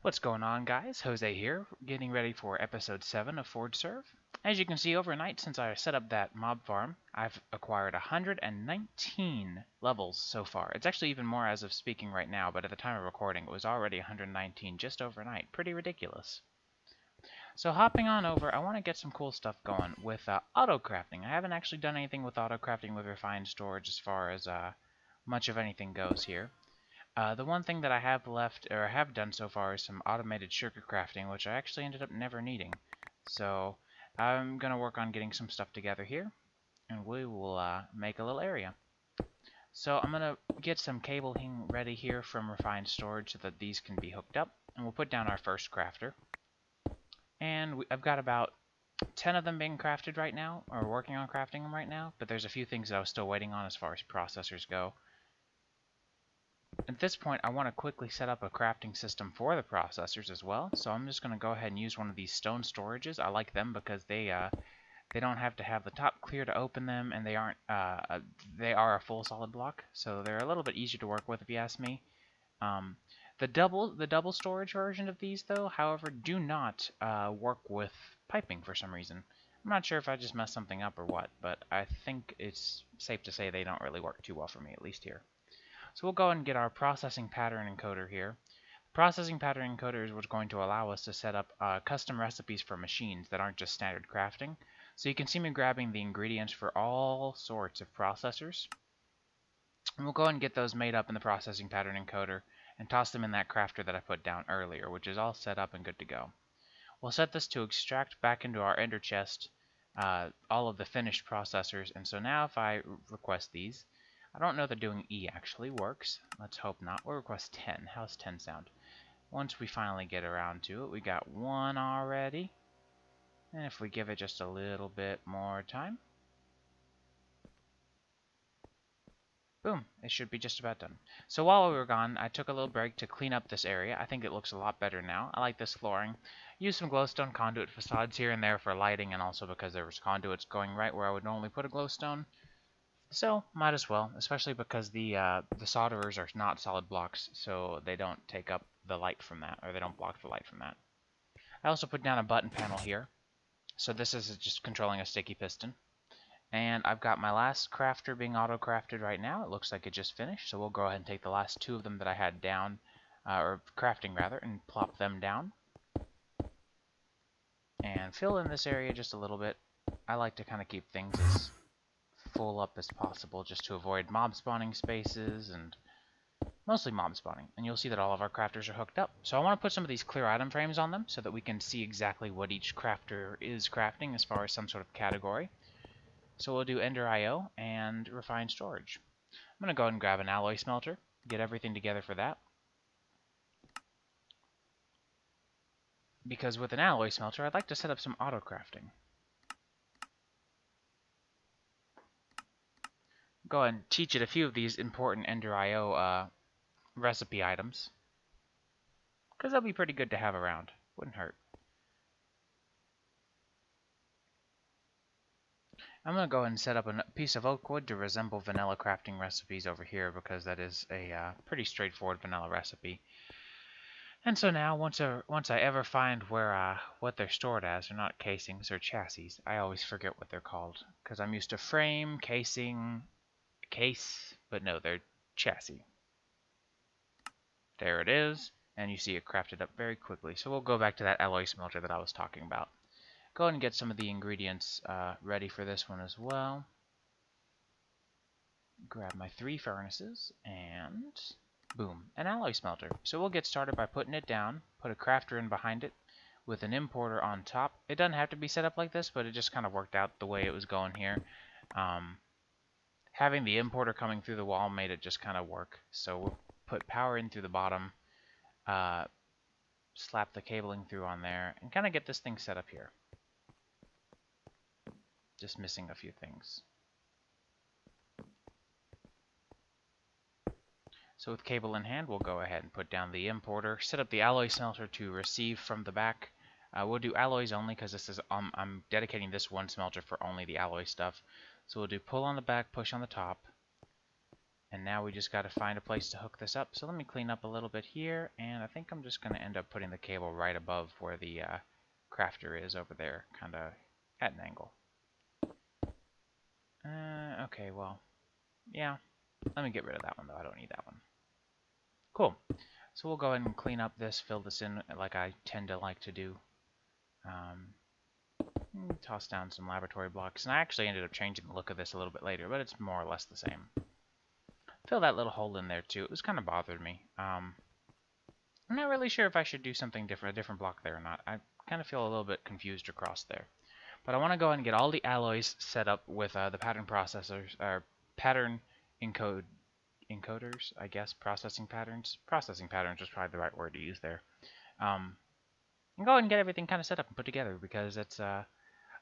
What's going on, guys? Jose here, getting ready for episode 7 of ForgeServ. As you can see, overnight, since I set up that mob farm, I've acquired 119 levels so far. It's actually even more as of speaking right now, but at the time of recording, it was already 119 just overnight. Pretty ridiculous. So hopping on over, I want to get some cool stuff going with auto crafting. I haven't actually done anything with auto crafting with refined storage as far as much of anything goes here. The one thing that I have left, or have done so far, is some automated sugar crafting, which I actually ended up never needing. So I'm going to work on getting some stuff together here, and we will make a little area. So I'm going to get some cabling ready here from refined storage so that these can be hooked up, and we'll put down our first crafter. And I've got about 10 of them being crafted right now, or working on crafting them right now, but there's a few things that I was still waiting on as far as processors go. At this point, I want to quickly set up a crafting system for the processors as well, so I'm just going to go ahead and use one of these stone storages. I like them because they don't have to have the top clear to open them, and they are a full solid block, so they're a little bit easier to work with if you ask me. The double storage version of these, though, however, do not work with piping for some reason. I'm not sure if I just messed something up or what, but I think it's safe to say they don't really work too well for me, at least here. So we'll go and get our processing pattern encoder here. The processing pattern encoder is what's going to allow us to set up custom recipes for machines that aren't just standard crafting. So you can see me grabbing the ingredients for all sorts of processors. And we'll go and get those made up in the processing pattern encoder and toss them in that crafter that I put down earlier, which is all set up and good to go. We'll set this to extract back into our ender chest all of the finished processors, and so now if I request these, I don't know that doing E actually works. Let's hope not. We'll request 10. How's 10 sound? Once we finally get around to it, we got 1 already. And if we give it just a little bit more time, boom, it should be just about done. So while we were gone, I took a little break to clean up this area. I think it looks a lot better now. I like this flooring. Used some glowstone conduit facades here and there for lighting, and also because there was conduits going right where I would normally put a glowstone. So, might as well, especially because the solderers are not solid blocks, so they don't take up the light from that, or they don't block the light from that. I also put down a button panel here, so this is just controlling a sticky piston. And I've got my last crafter being auto-crafted right now. It looks like it just finished, so we'll go ahead and take the last 2 of them that I had down, or crafting rather, and plop them down. And fill in this area just a little bit. I like to kind of keep things as full up as possible just to avoid mob spawning spaces, and mostly mob spawning. And you'll see that all of our crafters are hooked up. So I want to put some of these clear item frames on them so that we can see exactly what each crafter is crafting as far as some sort of category. So we'll do EnderIO and refined storage. I'm going to go ahead and grab an alloy smelter, get everything together for that. Because with an alloy smelter, I'd like to set up some auto crafting. Go ahead and teach it a few of these important EnderIO recipe items, because they'll be pretty good to have around. Wouldn't hurt. I'm going to go ahead and set up a piece of oak wood to resemble vanilla crafting recipes over here, because that is a pretty straightforward vanilla recipe. And so now, once I ever find where what they're stored as, they're not casings or chassis. I always forget what they're called, because I'm used to frame, casing, case, but no, they're chassis. There it is, and you see it crafted up very quickly. So we'll go back to that alloy smelter that I was talking about. Go ahead and get some of the ingredients ready for this one as well. Grab my 3 furnaces, and boom, an alloy smelter. So we'll get started by putting it down, put a crafter in behind it with an importer on top. It doesn't have to be set up like this, but it just kind of worked out the way it was going here. Having the importer coming through the wall made it just kind of work. So we'll put power in through the bottom, slap the cabling through on there, and kind of get this thing set up here. Just missing a few things. So with cable in hand, we'll go ahead and put down the importer, set up the alloy smelter to receive from the back. We'll do alloys only because this is I'm dedicating this one smelter for only the alloy stuff. So we'll do pull on the back, push on the top. And now we just got to find a place to hook this up. So let me clean up a little bit here, and I think I'm just going to end up putting the cable right above where the crafter is over there, kind of at an angle. Okay, well, yeah. Let me get rid of that one, though. I don't need that one. Cool. So we'll go ahead and clean up this, fill this in like I tend to like to do. Toss down some laboratory blocks. And I actually ended up changing the look of this a little bit later, but it's more or less the same. Fill that little hole in there, too. It was kind of bothered me. I'm not really sure if I should do something different, a different block there or not. I kind of feel a little bit confused across there. But I want to go ahead and get all the alloys set up with the pattern processors, or pattern encoders, I guess, processing patterns. Processing patterns is probably the right word to use there. And go ahead and get everything kind of set up and put together, because it's a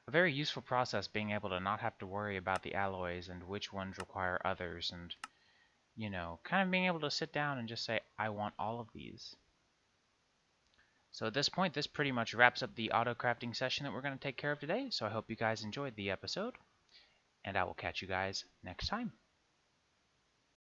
very useful process, being able to not have to worry about the alloys and which ones require others, and, you know, kind of being able to sit down and just say, I want all of these. So at this point, this pretty much wraps up the auto crafting session that we're going to take care of today. So I hope you guys enjoyed the episode, and I will catch you guys next time.